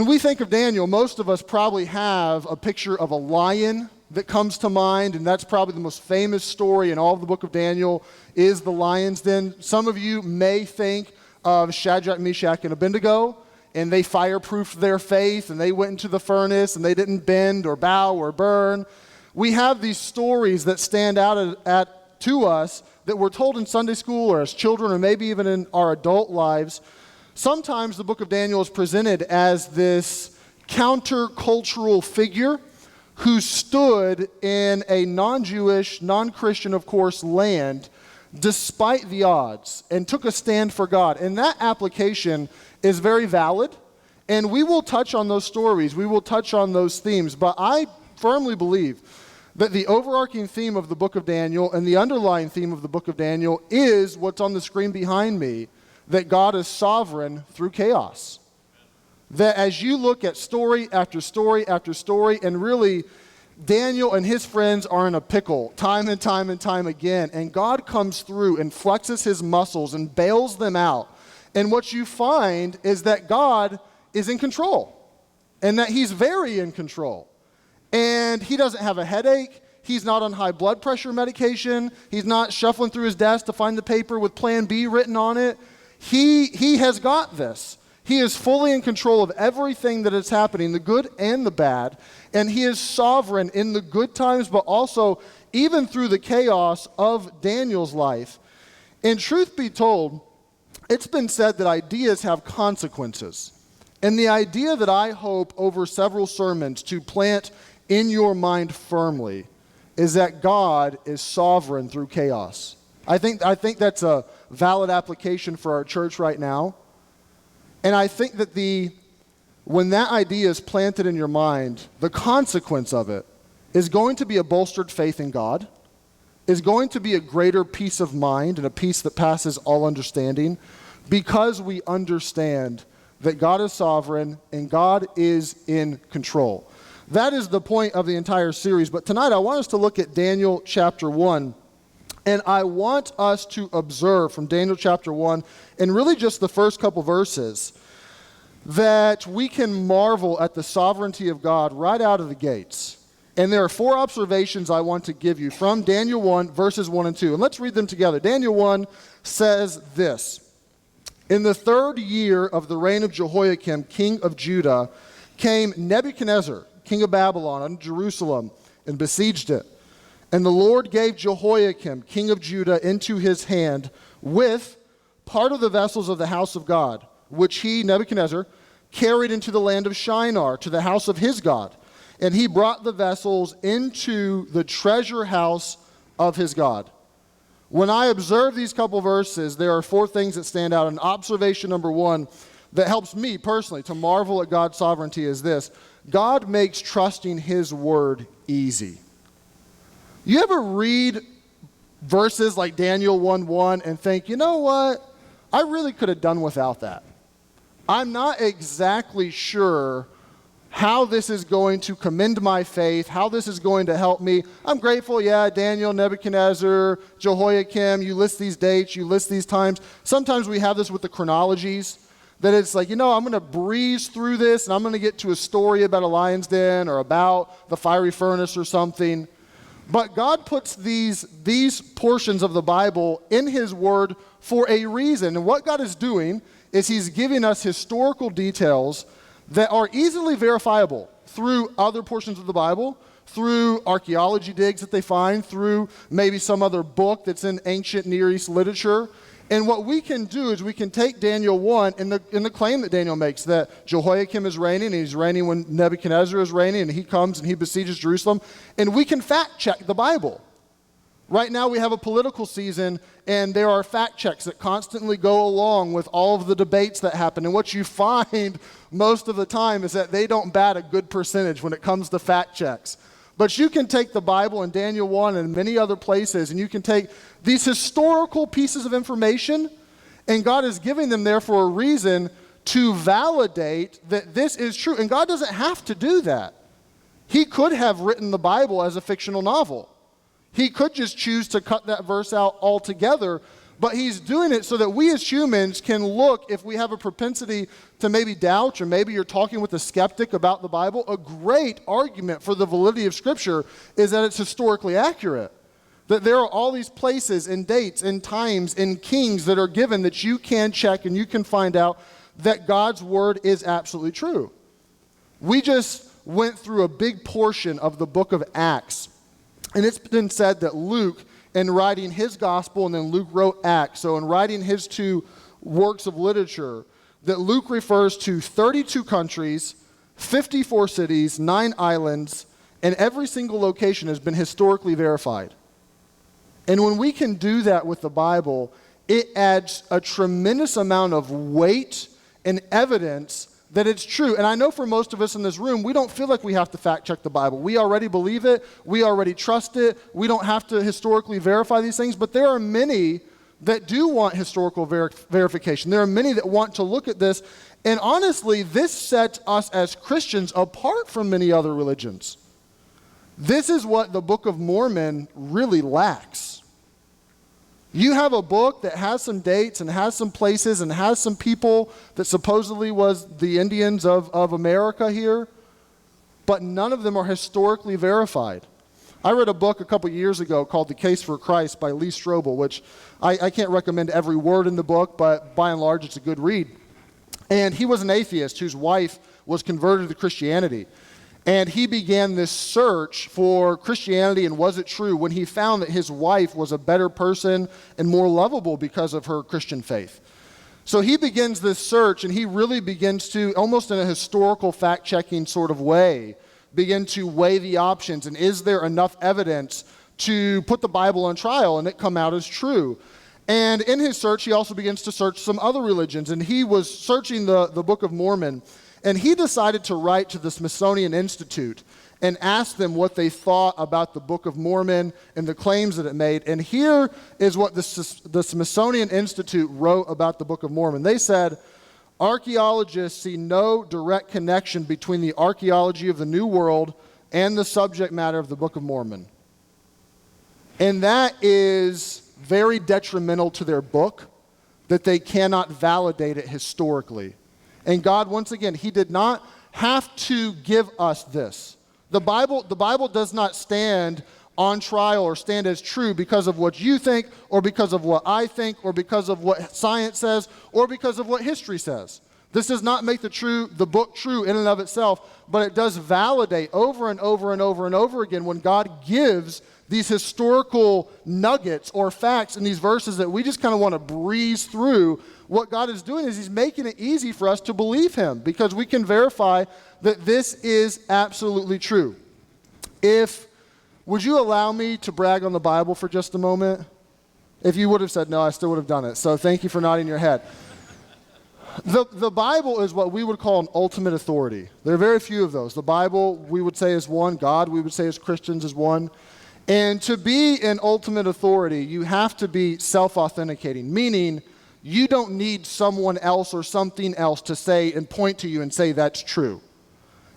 When we think of Daniel, most of us probably have a picture of a lion that comes to mind, and that's probably the most famous story in all of the book of Daniel is the lion's den. Some of you may think of Shadrach, Meshach, and Abednego, and they fireproofed their faith, and they went into the furnace, and they didn't bend or bow or burn. We have these stories that stand out to us that we're told in Sunday school or as children or maybe even in our adult lives. Sometimes the book of Daniel is presented as this countercultural figure who stood in a non-Jewish, non-Christian, of course, land despite the odds and took a stand for God. And that application is very valid, and we will touch on those stories. We will touch on those themes, but I firmly believe that the overarching theme of the book of Daniel and the underlying theme of the book of Daniel is what's on the screen behind me, that God is sovereign through chaos. That as you look at story after story after story, and really Daniel and his friends are in a pickle time and time and time again, and God comes through and flexes his muscles and bails them out. And what you find is that God is in control, and that he's very in control. And he doesn't have a headache. He's not on high blood pressure medication. He's not shuffling through his desk to find the paper with Plan B written on it. He has got this. He is fully in control of everything that is happening, the good and the bad. And he is sovereign in the good times, but also even through the chaos of Daniel's life. And truth be told, it's been said that ideas have consequences. And the idea that I hope over several sermons to plant in your mind firmly is that God is sovereign through chaos. I think that's a valid application for our church right now. And I think that when that idea is planted in your mind, the consequence of it is going to be a bolstered faith in God, is going to be a greater peace of mind and a peace that passes all understanding, because we understand that God is sovereign and God is in control. That is the point of the entire series. But tonight I want us to look at Daniel chapter 1. And I want us to observe from Daniel chapter 1, and really just the first couple verses, that we can marvel at the sovereignty of God right out of the gates. And there are 4 observations I want to give you from Daniel 1, verses 1 and 2. And let's read them together. Daniel 1 says this: "In the 3rd year of the reign of Jehoiakim, king of Judah, came Nebuchadnezzar, king of Babylon, unto Jerusalem, and besieged it. And the Lord gave Jehoiakim, king of Judah, into his hand with part of the vessels of the house of God, which he, Nebuchadnezzar, carried into the land of Shinar, to the house of his God. And he brought the vessels into the treasure house of his God." When I observe these couple verses, there are 4 things that stand out. And observation number 1 that helps me personally to marvel at God's sovereignty is this: God makes trusting his word easy. You ever read verses like Daniel 1:1 and think, you know what? I really could have done without that. I'm not exactly sure how this is going to commend my faith, how this is going to help me. I'm grateful, Daniel, Nebuchadnezzar, Jehoiakim, you list these dates, you list these times. Sometimes we have this with the chronologies, that it's like, I'm going to breeze through this, and I'm going to get to a story about a lion's den or about the fiery furnace or something. But God puts these portions of the Bible in his word for a reason. And what God is doing is he's giving us historical details that are easily verifiable through other portions of the Bible, through archaeology digs that they find, through maybe some other book that's in ancient Near East literature. And what we can do is we can take Daniel 1 and the claim that Daniel makes, that Jehoiakim is reigning, and he's reigning when Nebuchadnezzar is reigning, and he comes and he besieges Jerusalem, and we can fact check the Bible. Right now we have a political season, and there are fact checks that constantly go along with all of the debates that happen. And what you find most of the time is that they don't bat a good percentage when it comes to fact checks. But you can take the Bible and Daniel 1 and many other places, and you can take these historical pieces of information, and God is giving them there for a reason to validate that this is true. And God doesn't have to do that. He could have written the Bible as a fictional novel. He could just choose to cut that verse out altogether. But he's doing it so that we as humans can look, if we have a propensity to maybe doubt, or maybe you're talking with a skeptic about the Bible, a great argument for the validity of Scripture is that it's historically accurate. That there are all these places and dates and times and kings that are given that you can check and you can find out that God's word is absolutely true. We just went through a big portion of the book of Acts, and it's been said that Luke, in writing his gospel, and then Luke wrote Acts, so in writing his two works of literature, that Luke refers to 32 countries, 54 cities, 9 islands, and every single location has been historically verified. And when we can do that with the Bible, it adds a tremendous amount of weight and evidence that it's true. And I know for most of us in this room, we don't feel like we have to fact check the Bible. We already believe it. We already trust it. We don't have to historically verify these things. But there are many that do want historical verification. There are many that want to look at this. And honestly, this sets us as Christians apart from many other religions. This is what the Book of Mormon really lacks. You have a book that has some dates and has some places and has some people that supposedly was the Indians of America here, but none of them are historically verified. I read a book a couple years ago called The Case for Christ by Lee Strobel, which I can't recommend every word in the book, but by and large it's a good read. And he was an atheist whose wife was converted to Christianity. And he began this search for Christianity and was it true when he found that his wife was a better person and more lovable because of her Christian faith. So he begins this search, and he really begins to, almost in a historical fact-checking sort of way, begin to weigh the options. And is there enough evidence to put the Bible on trial and it come out as true? And in his search, he also begins to search some other religions. And he was searching the Book of Mormon. And he decided to write to the Smithsonian Institute and ask them what they thought about the Book of Mormon and the claims that it made. And here is what the Smithsonian Institute wrote about the Book of Mormon. They said, archaeologists see no direct connection between the archaeology of the New World and the subject matter of the Book of Mormon. And that is very detrimental to their book, that they cannot validate it historically. And God, once again, he did not have to give us this. The Bible does not stand on trial or stand as true because of what you think or because of what I think or because of what science says or because of what history says. This does not make the book true in and of itself, but it does validate over and over and over and over again when God gives these historical nuggets or facts in these verses that we just kind of want to breeze through. What God is doing is he's making it easy for us to believe him because we can verify that this is absolutely true. Would you allow me to brag on the Bible for just a moment? If you would have said no, I still would have done it. So thank you for nodding your head. The Bible is what we would call an ultimate authority. There are very few of those. The Bible, we would say, is one. God, we would say as Christians, is one. And to be an ultimate authority, you have to be self-authenticating, meaning you don't need someone else or something else to say and point to you and say that's true.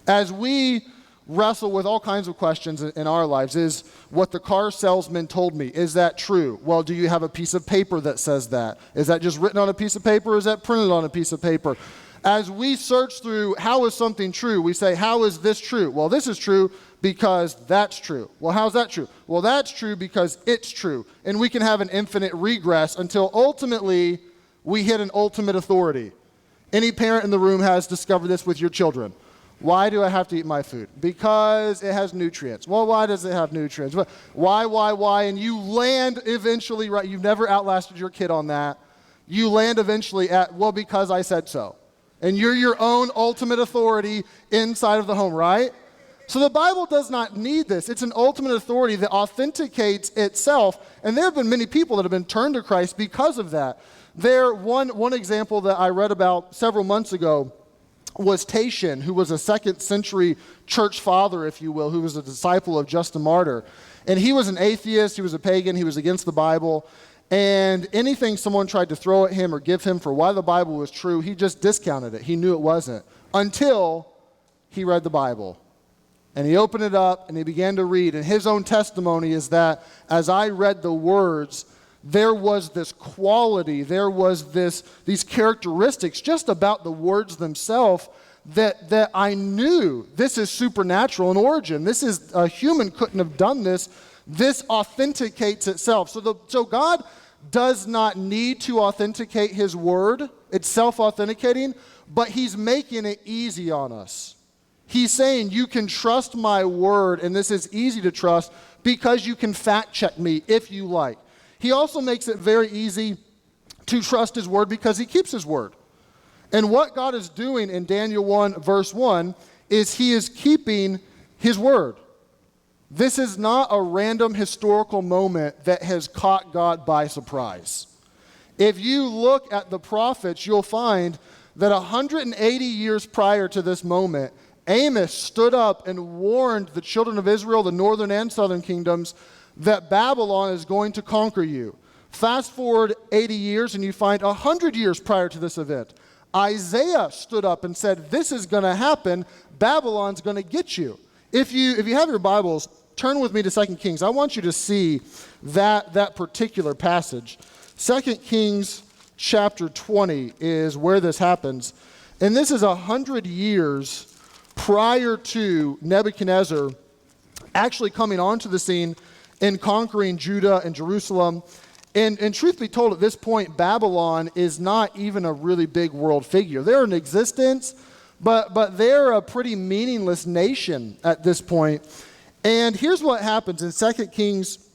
As we wrestle with all kinds of questions in our lives, is what the car salesman told me, is that true? Well, do you have a piece of paper that says that? Is that just written on a piece of paper or is that printed on a piece of paper? As we search through how is something true, we say, how is this true? Well, this is true because that's true. Well, how's that true? Well, that's true because it's true. And we can have an infinite regress until ultimately we hit an ultimate authority. Any parent in the room has discovered this with your children. Why do I have to eat my food? Because it has nutrients. Well, why does it have nutrients? Why? And you land eventually, right? You've never outlasted your kid on that. You land eventually at, well, because I said so. And you're your own ultimate authority inside of the home, right? So the Bible does not need this. It's an ultimate authority that authenticates itself. And there have been many people that have been turned to Christ because of that. One example that I read about several months ago was Tatian, who was a 2nd century church father, if you will, who was a disciple of Justin Martyr. And he was an atheist, he was a pagan, he was against the Bible. And anything someone tried to throw at him or give him for why the Bible was true, he just discounted it. He knew it wasn't until he read the Bible. And he opened it up and he began to read. And his own testimony is that as I read the words, there was this quality, there was these characteristics just about the words themselves that I knew this is supernatural in origin. This is, a human couldn't have done this. This authenticates itself. So God does not need to authenticate his word. It's self-authenticating, but he's making it easy on us. He's saying you can trust my word, and this is easy to trust because you can fact check me if you like. He also makes it very easy to trust his word because he keeps his word. And what God is doing in Daniel 1 verse 1 is he is keeping his word. This is not a random historical moment that has caught God by surprise. If you look at the prophets, you'll find that 180 years prior to this moment, Amos stood up and warned the children of Israel, the northern and southern kingdoms, that Babylon is going to conquer you. Fast forward 80 years and you find 100 years prior to this event, Isaiah stood up and said, this is going to happen. Babylon's going to get you. If you have your Bibles, turn with me to 2 Kings. I want you to see that particular passage. 2 Kings chapter 20 is where this happens. And this is 100 years prior to Nebuchadnezzar actually coming onto the scene and conquering Judah and Jerusalem. And truth be told, at this point, Babylon is not even a really big world figure. They're in existence, but they're a pretty meaningless nation at this point. And here's what happens in 2 Kings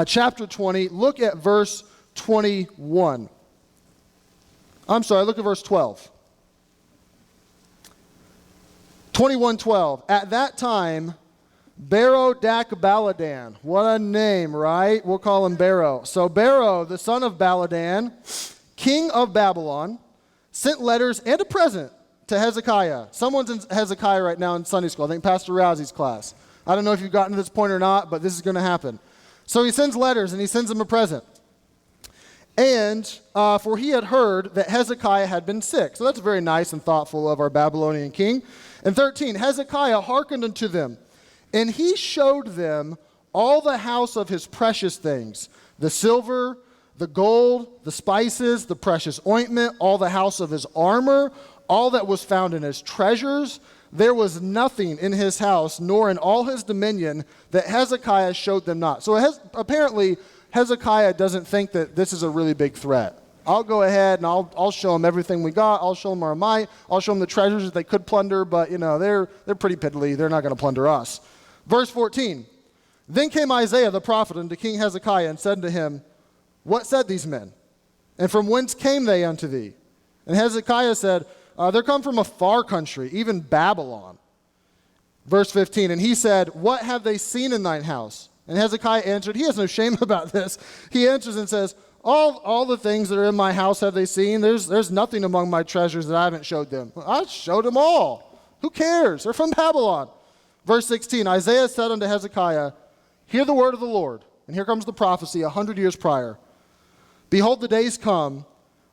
chapter 20. Look at verse 21. I'm sorry, look at verse 12. 21:12. At that time, Berodach-Baladan. What a name, right? We'll call him Bero. So Bero, the son of Baladan, king of Babylon, sent letters and a present to Hezekiah. Someone's in Hezekiah right now in Sunday school. I think Pastor Rousey's class. I don't know if you've gotten to this point or not, but this is going to happen. So he sends letters and he sends them a present. And for he had heard that Hezekiah had been sick. So that's very nice and thoughtful of our Babylonian king. And 13, Hezekiah hearkened unto them. And he showed them all the house of his precious things, the silver, the gold, the spices, the precious ointment, all the house of his armor, all that was found in his treasures. There was nothing in his house, nor in all his dominion, that Hezekiah showed them not. So apparently, Hezekiah doesn't think that this is a really big threat. I'll go ahead and I'll show them everything we got. I'll show them our might. I'll show them the treasures that they could plunder, but they're pretty piddly. They're not going to plunder us. Verse 14, then came Isaiah the prophet unto King Hezekiah and said to him, what said these men? And from whence came they unto thee? And Hezekiah said, they're come from a far country, even Babylon. Verse 15, and he said, what have they seen in thine house? And Hezekiah answered, he has no shame about this. He answers and says, all the things that are in my house have they seen. There's nothing among my treasures that I haven't showed them. I showed them all. Who cares? They're from Babylon. Verse 16, Isaiah said unto Hezekiah, hear the word of the Lord. And here comes the prophecy 100 years prior. Behold, the days come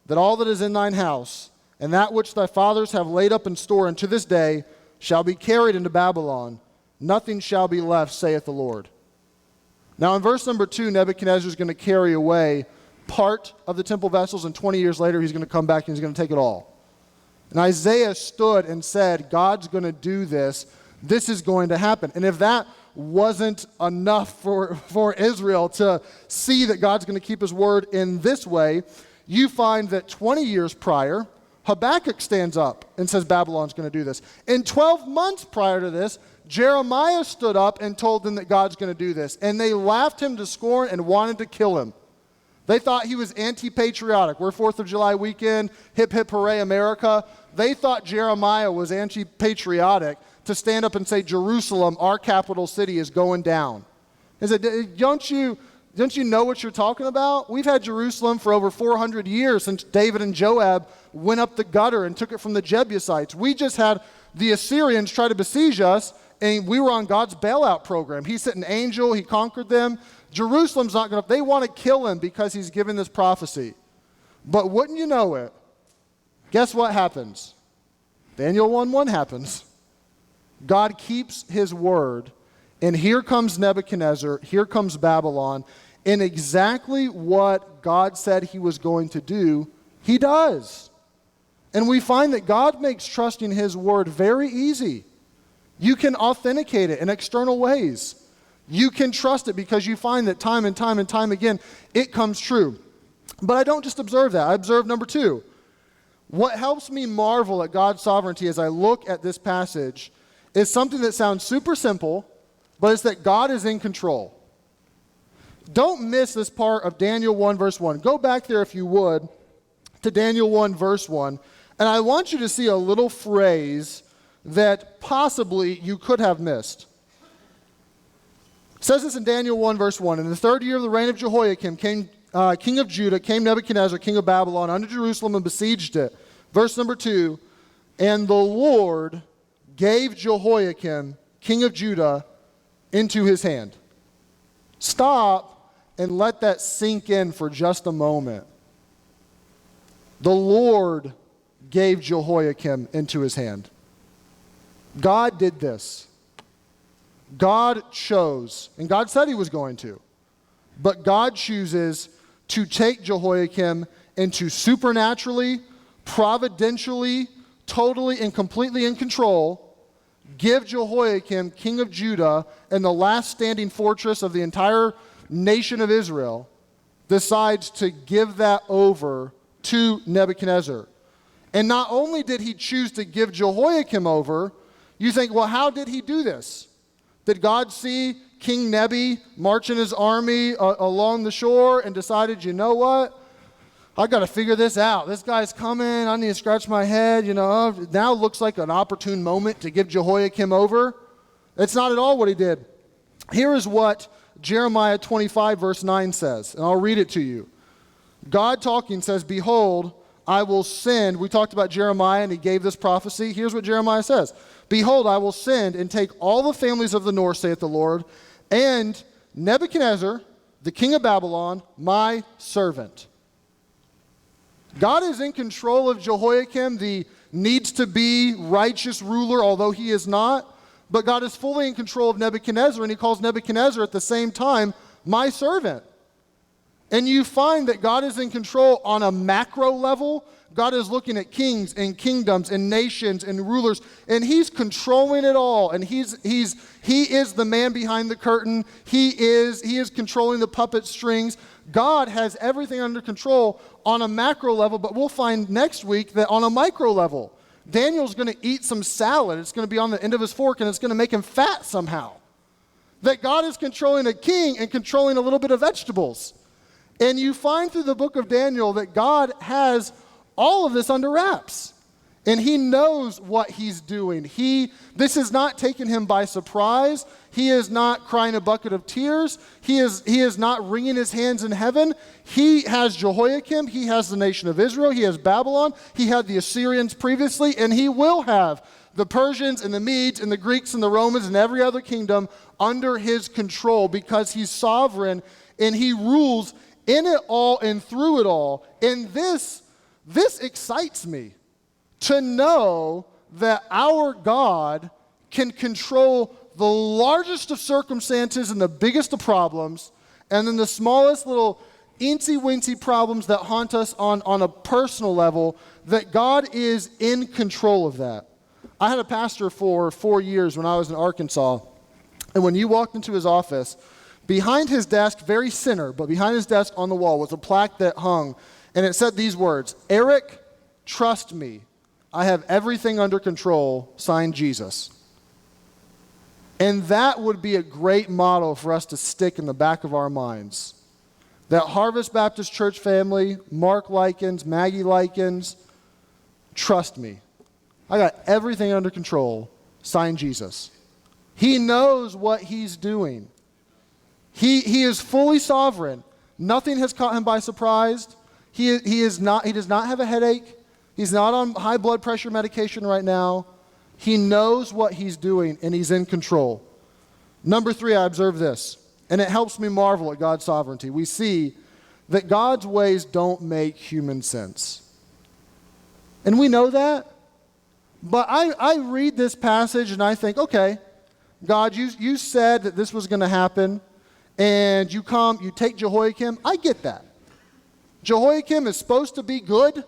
that all that is in thine house, and that which thy fathers have laid up in store unto this day, shall be carried into Babylon. Nothing shall be left, saith the Lord. Now in verse number 2, Nebuchadnezzar is going to carry away part of the temple vessels, and 20 years later he's going to come back and he's going to take it all. And Isaiah stood and said, God's going to do this. This is going to happen. And if that wasn't enough for Israel to see that God's going to keep his word in this way, you find that 20 years prior, Habakkuk stands up and says Babylon's going to do this. And 12 months prior to this, Jeremiah stood up and told them that God's going to do this. And they laughed him to scorn and wanted to kill him. They thought he was anti-patriotic. We're 4th of July weekend, hip hip hooray America. They thought Jeremiah was anti-patriotic to stand up and say, Jerusalem, our capital city, is going down. He said, don't you know what you're talking about? We've had Jerusalem for over 400 years since David and Joab went up the gutter and took it from the Jebusites. We just had the Assyrians try to besiege us, and we were on God's bailout program. He sent an angel. He conquered them. Jerusalem's not going to, they want to kill him because he's given this prophecy. But wouldn't you know it, guess what happens? Daniel 1:1 happens. God keeps his word, and here comes Nebuchadnezzar, here comes Babylon, And exactly what God said he was going to do, he does. And we find that God makes trusting his word very easy. You can authenticate it in external ways. You can trust it because you find that time and time and time again, it comes true. But I don't just observe that. I observe number two. What helps me marvel at God's sovereignty as I look at this passage is something that sounds super simple, but it's that God is in control. Don't miss this part of Daniel 1, verse 1. Go back there, if you would, to Daniel 1, verse 1. And I want you to see a little phrase that possibly you could have missed. It says this in Daniel 1, verse 1. In the third year of the reign of Jehoiakim, king of Judah, came Nebuchadnezzar, king of Babylon, unto Jerusalem and besieged it. Verse number 2, and the Lord gave Jehoiakim, king of Judah, into his hand. Stop and let that sink in for just a moment. The Lord gave Jehoiakim into his hand. God did this. God chose, and God said he was going to, but God chooses to take Jehoiakim into supernaturally, providentially, totally and completely in control, give Jehoiakim, king of Judah, and the last standing fortress of the entire nation of Israel, decides to give that over to Nebuchadnezzar. And not only did he choose to give Jehoiakim over, you think, well, how did he do this? Did God see King Nebi marching his army along the shore and decided, you know what? I got to figure this out. This guy's coming. I need to scratch my head. Now looks like an opportune moment to give Jehoiakim over. It's not at all what he did. Here is what Jeremiah 25, verse 9 says, and I'll read it to you. God talking says, behold, I will send. We talked about Jeremiah, and he gave this prophecy. Here's what Jeremiah says. Behold, I will send and take all the families of the north, saith the Lord, and Nebuchadnezzar, the king of Babylon, my servant. God is in control of Jehoiakim, the needs-to-be righteous ruler, although he is not. But God is fully in control of Nebuchadnezzar, and he calls Nebuchadnezzar at the same time, my servant. And you find that God is in control on a macro level. God is looking at kings and kingdoms and nations and rulers, and he's controlling it all. And he is the man behind the curtain. He is controlling the puppet strings. God has everything under control on a macro level, but we'll find next week that on a micro level, Daniel's going to eat some salad. It's going to be on the end of his fork, and it's going to make him fat somehow. That God is controlling a king and controlling a little bit of vegetables. And you find through the book of Daniel that God has all of this under wraps. And he knows what he's doing. This has not taken him by surprise. He is not crying a bucket of tears. He is not wringing his hands in heaven. He has Jehoiakim. He has the nation of Israel. He has Babylon. He had the Assyrians previously. And he will have the Persians and the Medes and the Greeks and the Romans and every other kingdom under his control because he's sovereign and he rules in it all and through it all. And this excites me to know that our God can control the largest of circumstances and the biggest of problems, and then the smallest little eensy-weensy problems that haunt us on a personal level, that God is in control of that. I had a pastor for 4 years when I was in Arkansas, and when you walked into his office, behind his desk, very center, but behind his desk on the wall was a plaque that hung, and it said these words, Eric, trust me, I have everything under control, signed Jesus. And that would be a great motto for us to stick in the back of our minds. That Harvest Baptist Church family, Marc Likins, Maggie Likins, trust me, I got everything under control, signed Jesus. He knows what he's doing. He is fully sovereign. Nothing has caught him by surprise. He does not have a headache. He's not on high blood pressure medication right now. He knows what he's doing, and he's in control. Number 3, I observe this, and it helps me marvel at God's sovereignty. We see that God's ways don't make human sense. And we know that. But I read this passage, and I think, okay, God, you said that this was going to happen. and you take Jehoiakim. I get that. Jehoiakim is supposed to be good.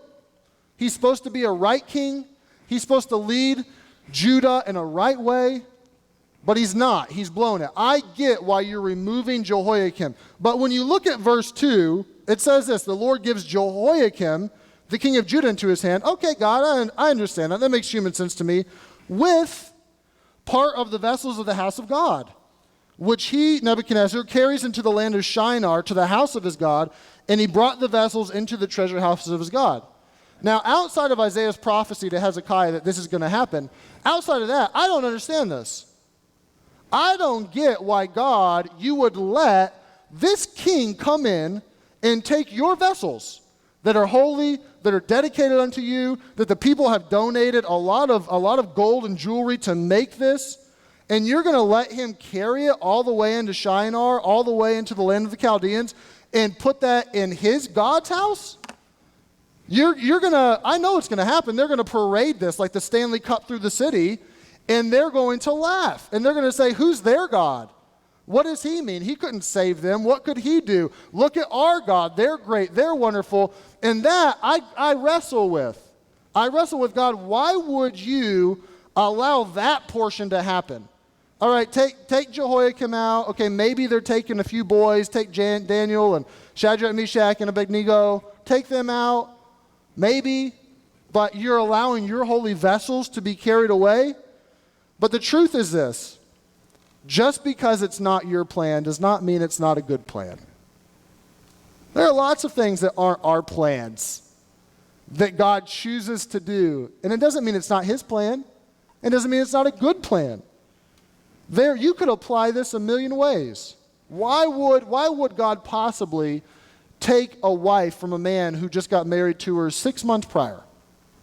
He's supposed to be a right king. He's supposed to lead Judah in a right way, but he's not. He's blown it. I get why you're removing Jehoiakim. But when you look at verse 2, it says this: the Lord gives Jehoiakim, the king of Judah, into his hand. Okay, God, I understand that. That makes human sense to me. With part of the vessels of the house of God, which he, Nebuchadnezzar, carries into the land of Shinar to the house of his God, and he brought the vessels into the treasure houses of his God. Now, outside of Isaiah's prophecy to Hezekiah that this is going to happen, outside of that, I don't understand this. I don't get why, God, you would let this king come in and take your vessels that are holy, that are dedicated unto you, that the people have donated a lot of gold and jewelry to make this, and you're going to let him carry it all the way into Shinar, all the way into the land of the Chaldeans, and put that in his God's house? You're going to, I know it's going to happen. They're going to parade this like the Stanley Cup through the city, and they're going to laugh. And they're going to say, who's their God? What does he mean? He couldn't save them. What could he do? Look at our God. They're great. They're wonderful. And that I wrestle with. I wrestle with, God, why would you allow that portion to happen? All right, take Jehoiakim out. Okay, maybe they're taking a few boys. Take Daniel and Shadrach, Meshach, and Abednego. Take them out. Maybe. But you're allowing your holy vessels to be carried away. But the truth is this: just because it's not your plan does not mean it's not a good plan. There are lots of things that aren't our plans that God chooses to do. And it doesn't mean it's not his plan. It doesn't mean it's not a good plan. You could apply this a million ways. Why would God possibly take a wife from a man who just got married to her 6 months prior?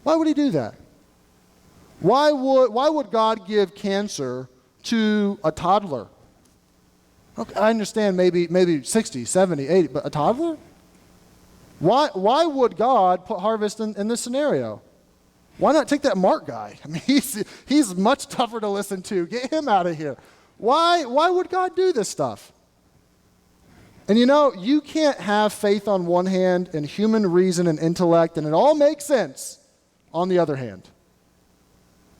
Why would he do that? Why would God give cancer to a toddler? Okay, I understand maybe 60, 70, 80, but a toddler? Why would God put harvest in this scenario? Why not take that Marc guy? I mean, he's much tougher to listen to. Get him out of here. Why would God do this stuff? And you can't have faith on one hand and human reason and intellect, and it all makes sense on the other hand.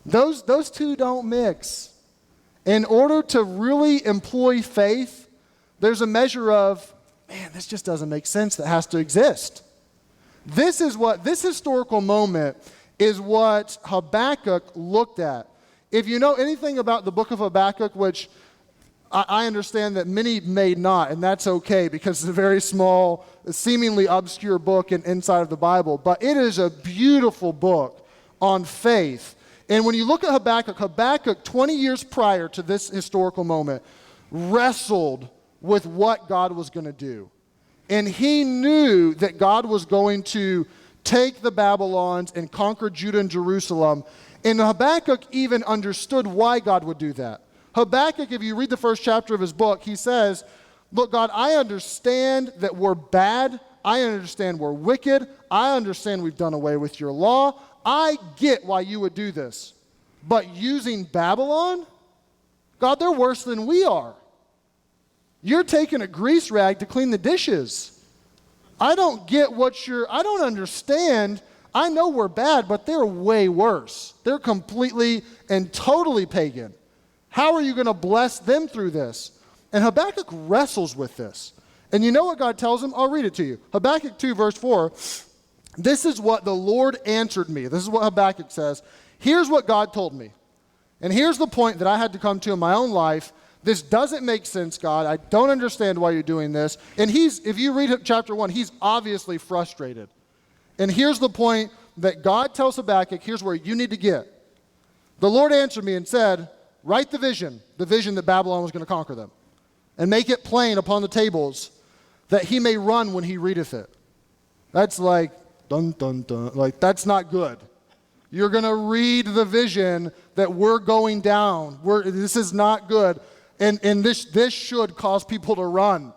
Those two don't mix. In order to really employ faith, there's a measure of, man, this just doesn't make sense, that has to exist. This historical moment is what Habakkuk looked at. If you know anything about the book of Habakkuk, which I understand that many may not, and that's okay because it's a very small, seemingly obscure book inside of the Bible, but it is a beautiful book on faith. And when you look at Habakkuk 20 years prior to this historical moment, wrestled with what God was going to do. And he knew that God was going to take the Babylons and conquer Judah and Jerusalem. And Habakkuk even understood why God would do that. Habakkuk, if you read the first chapter of his book, he says, look, God, I understand that we're bad. I understand we're wicked. I understand we've done away with your law. I get why you would do this. But using Babylon? God, they're worse than we are. You're taking a grease rag to clean the dishes. I don't understand. I know we're bad, but they're way worse. They're completely and totally pagan. How are you going to bless them through this? And Habakkuk wrestles with this. And you know what God tells him? I'll read it to you. Habakkuk 2, verse 4. This is what the Lord answered me. This is what Habakkuk says. Here's what God told me. And here's the point that I had to come to in my own life. This doesn't make sense, God. I don't understand why you're doing this. And if you read chapter 1, he's obviously frustrated. And here's the point that God tells Habakkuk, here's where you need to get. The Lord answered me and said, write the vision that Babylon was going to conquer them, and make it plain upon the tables, that he may run when he readeth it. That's like, dun, dun, dun. Like, that's not good. You're going to read the vision that we're going down. This is not good. And this should cause people to run.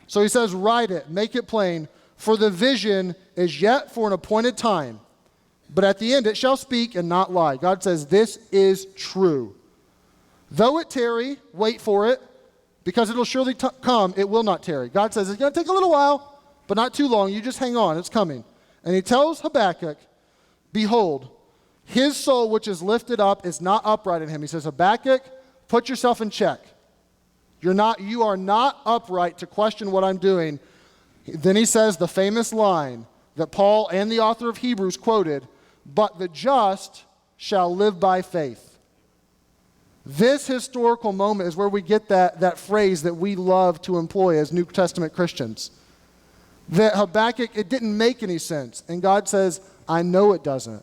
So he says, write it, make it plain, for the vision is yet for an appointed time. But at the end it shall speak and not lie. God says, this is true. Though it tarry, wait for it, because it'll surely come, it will not tarry. God says it's going to take a little while, but not too long. You just hang on, it's coming. And he tells Habakkuk, behold, his soul which is lifted up is not upright in him. He says, Habakkuk, put yourself in check. You are not upright to question what I'm doing. Then he says the famous line that Paul and the author of Hebrews quoted, but the just shall live by faith. This historical moment is where we get that phrase that we love to employ as New Testament Christians. That Habakkuk, it didn't make any sense. And God says, I know it doesn't.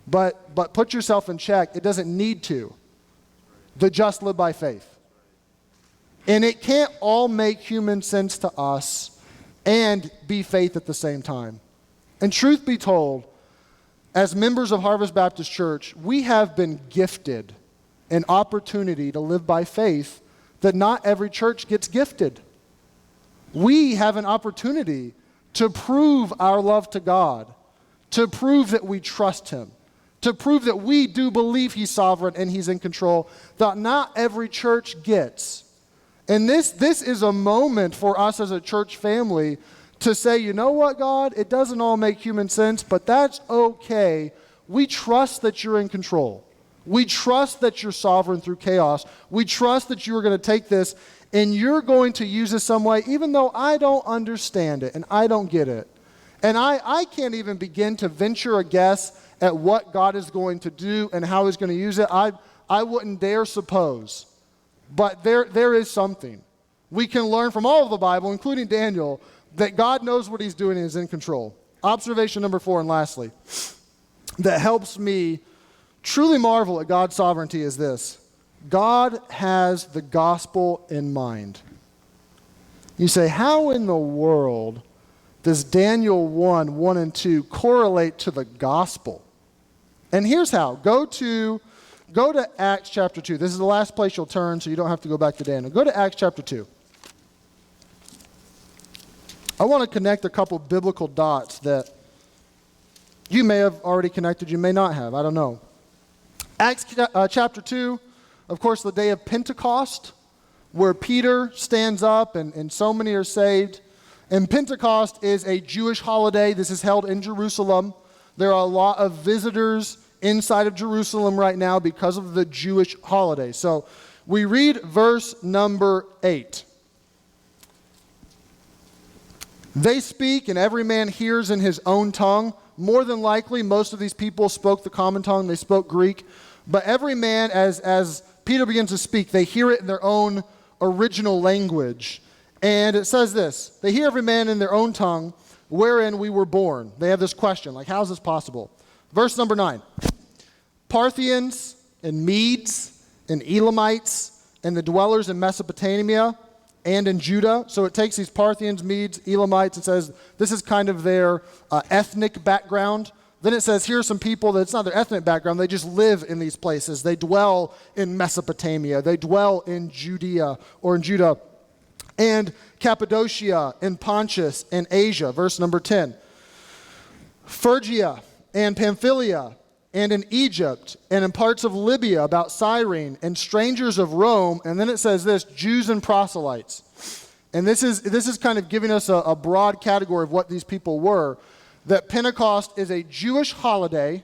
But put yourself in check. It doesn't need to. The just live by faith. And it can't all make human sense to us and be faith at the same time. And truth be told, as members of Harvest Baptist Church, we have been gifted an opportunity to live by faith that not every church gets gifted. We have an opportunity to prove our love to God, to prove that we trust Him, to prove that we do believe He's sovereign and He's in control, that not every church gets. And this is a moment for us as a church family to say, you know what, God, it doesn't all make human sense, but that's okay. We trust that you're in control. We trust that you're sovereign through chaos. We trust that you are going to take this and you're going to use it some way, even though I don't understand it and I don't get it. And I can't even begin to venture a guess at what God is going to do and how He's going to use it. I wouldn't dare suppose. But there is something. We can learn from all of the Bible, including Daniel, that God knows what He's doing and is in control. Observation number 4, and lastly, that helps me truly marvel at God's sovereignty is this. God has the gospel in mind. You say, how in the world does Daniel 1 and 2 correlate to the gospel? And here's how. Go to Acts chapter 2. This is the last place you'll turn, so you don't have to go back to Daniel. Go to Acts chapter 2. I want to connect a couple biblical dots that you may have already connected, you may not have. I don't know. Acts chapter 2, of course, the day of Pentecost, where Peter stands up and so many are saved. And Pentecost is a Jewish holiday. This is held in Jerusalem. There are a lot of visitors inside of Jerusalem right now because of the Jewish holiday. So we read verse number 8. They speak, and every man hears in his own tongue. More than likely, most of these people spoke the common tongue. They spoke Greek. But every man, as Peter begins to speak, they hear it in their own original language. And it says this, they hear every man in their own tongue, wherein we were born. They have this question, like, how is this possible? Verse number 9. Parthians and Medes and Elamites and the dwellers in Mesopotamia and in Judah. So it takes these Parthians, Medes, Elamites, and says this is kind of their ethnic background. Then it says here's some people that it's not their ethnic background. They just live in these places. They dwell in Mesopotamia. They dwell in Judea or in Judah and Cappadocia and Pontus and Asia. Verse number 10. Phrygia and Pamphylia and in Egypt, and in parts of Libya, about Cyrene, and strangers of Rome, and then it says this, Jews and proselytes. And this is kind of giving us a broad category of what these people were, that Pentecost is a Jewish holiday,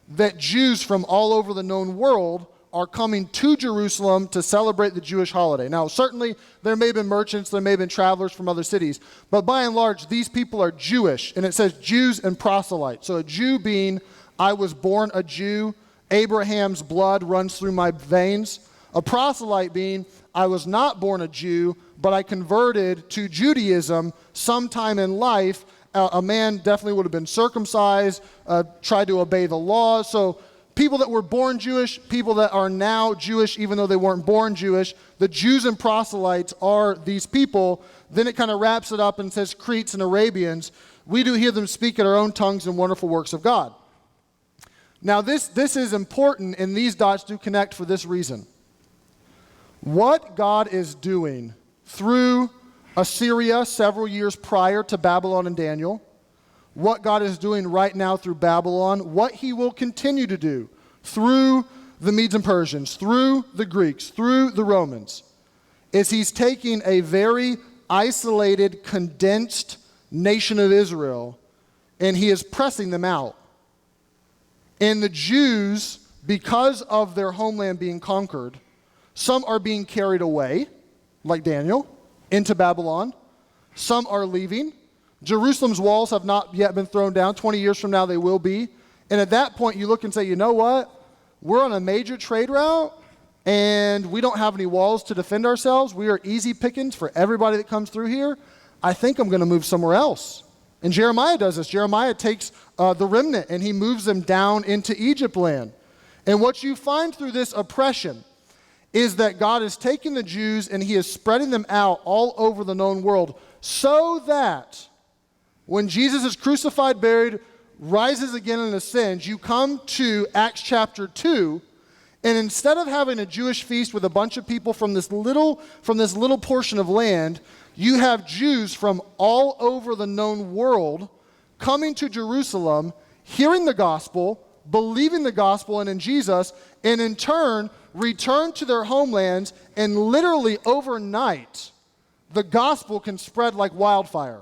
that Jews from all over the known world are coming to Jerusalem to celebrate the Jewish holiday. Now, certainly, there may have been merchants, there may have been travelers from other cities, but by and large, these people are Jewish, and it says Jews and proselytes. So a Jew being, I was born a Jew, Abraham's blood runs through my veins. A proselyte being, I was not born a Jew, but I converted to Judaism sometime in life. A man definitely would have been circumcised, tried to obey the law. So people that were born Jewish, people that are now Jewish even though they weren't born Jewish, the Jews and proselytes are these people. Then it kind of wraps it up and says Cretes and Arabians. We do hear them speak in our own tongues and wonderful works of God. Now this is important, and these dots do connect for this reason. What God is doing through Assyria several years prior to Babylon and Daniel, what God is doing right now through Babylon, what He will continue to do through the Medes and Persians, through the Greeks, through the Romans, is he's taking a very isolated, condensed nation of Israel, and he is pressing them out. And the Jews, because of their homeland being conquered, some are being carried away, like Daniel, into Babylon. Some are leaving. Jerusalem's walls have not yet been thrown down. 20 years from now, they will be. And at that point, you look and say, you know what? We're on a major trade route, and we don't have any walls to defend ourselves. We are easy pickings for everybody that comes through here. I think I'm going to move somewhere else. And Jeremiah does this. Jeremiah takes the remnant, and he moves them down into Egypt land. And what you find through this oppression is that God is taking the Jews and he is spreading them out all over the known world so that when Jesus is crucified, buried, rises again and ascends, you come to Acts chapter 2, and instead of having a Jewish feast with a bunch of people from this little portion of land, you have Jews from all over the known world coming to Jerusalem, hearing the gospel, believing the gospel and in Jesus, and in turn return to their homelands, and literally overnight, the gospel can spread like wildfire.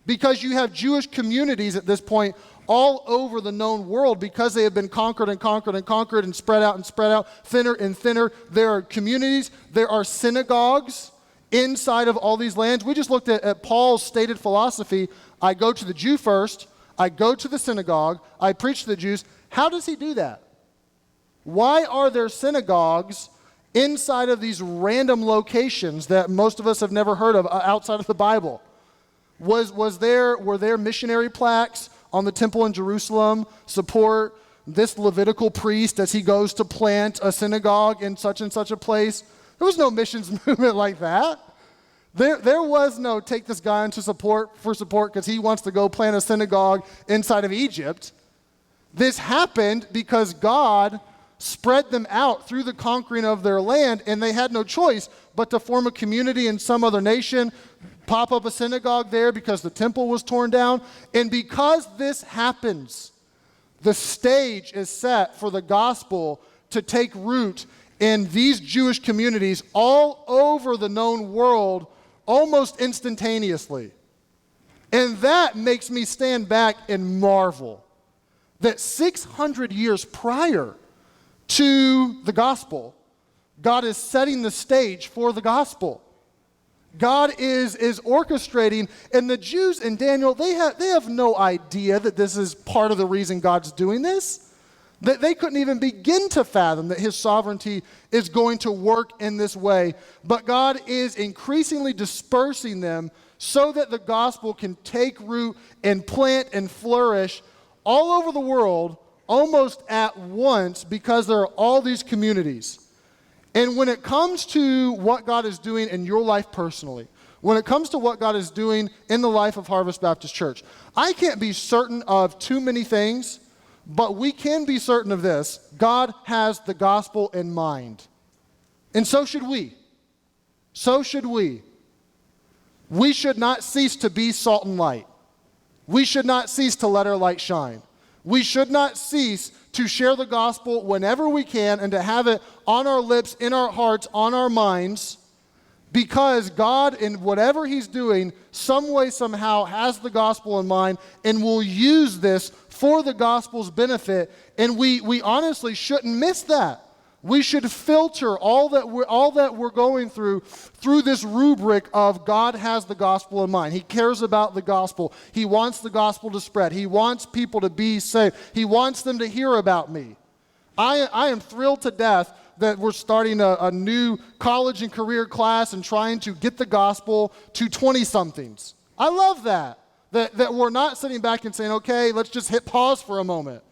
Because you have Jewish communities at this point all over the known world because they have been conquered and conquered and conquered and spread out, thinner and thinner. There are communities, there are synagogues inside of all these lands. We just looked at Paul's stated philosophy. I go to the Jew first, I go to the synagogue, I preach to the Jews. How does he do that? Why are there synagogues inside of these random locations that most of us have never heard of outside of the Bible? Were there missionary plaques on the temple in Jerusalem support this Levitical priest as he goes to plant a synagogue in such and such a place? There was no missions movement like that. There was no take this guy into support because he wants to go plant a synagogue inside of Egypt. This happened because God spread them out through the conquering of their land, and they had no choice but to form a community in some other nation, pop up a synagogue there because the temple was torn down. And because this happens, the stage is set for the gospel to take root in these Jewish communities all over the known world almost instantaneously. And that makes me stand back and marvel that 600 years prior to the gospel, God is setting the stage for the gospel. God is orchestrating, and the Jews in Daniel, they have no idea that this is part of the reason God's doing this. That they couldn't even begin to fathom that his sovereignty is going to work in this way. But God is increasingly dispersing them so that the gospel can take root and plant and flourish all over the world almost at once because there are all these communities. And when it comes to what God is doing in your life personally, when it comes to what God is doing in the life of Harvest Baptist Church, I can't be certain of too many things, but we can be certain of this: God has the gospel in mind. And so should we. So should we. We should not cease to be salt and light. We should not cease to let our light shine. We should not cease to share the gospel whenever we can and to have it on our lips, in our hearts, on our minds, because God, in whatever he's doing, some way, somehow has the gospel in mind and will use this for the gospel's benefit. And we honestly shouldn't miss that. We should filter all that we're going through this rubric of God has the gospel in mind. He cares about the gospel. He wants the gospel to spread. He wants people to be saved. He wants them to hear about me. I am thrilled to death that we're starting a new college and career class and trying to get the gospel to 20-somethings. I love that we're not sitting back and saying, okay, let's just hit pause for a moment.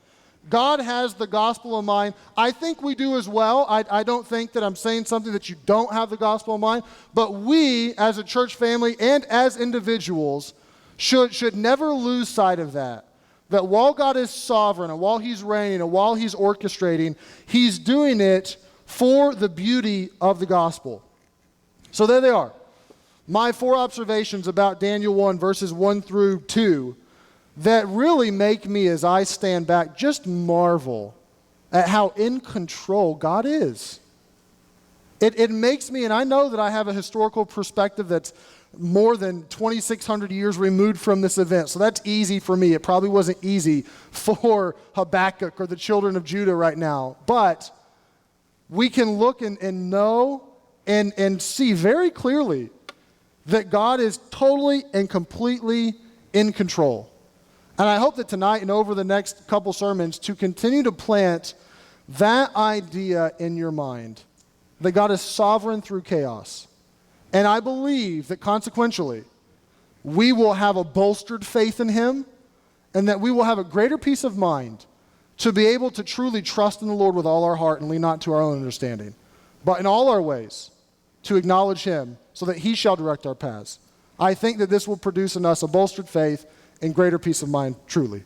God has the gospel in mind. I think we do as well. I don't think that I'm saying something that you don't have the gospel in mind, but we as a church family and as individuals should never lose sight of that. That while God is sovereign and while he's reigning and while he's orchestrating, he's doing it for the beauty of the gospel. So there they are. My 4 observations about Daniel 1, verses 1 through 2, that really make me, as I stand back, just marvel at how in control God is. It makes me, and I know that I have a historical perspective that's more than 2,600 years removed from this event, so that's easy for me. It probably wasn't easy for Habakkuk or the children of Judah right now. But we can look and know and see very clearly that God is totally and completely in control. And I hope that tonight and over the next couple sermons to continue to plant that idea in your mind, that God is sovereign through chaos. And I believe that consequentially, we will have a bolstered faith in him, and that we will have a greater peace of mind to be able to truly trust in the Lord with all our heart and lean not to our own understanding, but in all our ways to acknowledge him so that he shall direct our paths. I think that this will produce in us a bolstered faith and greater peace of mind, truly.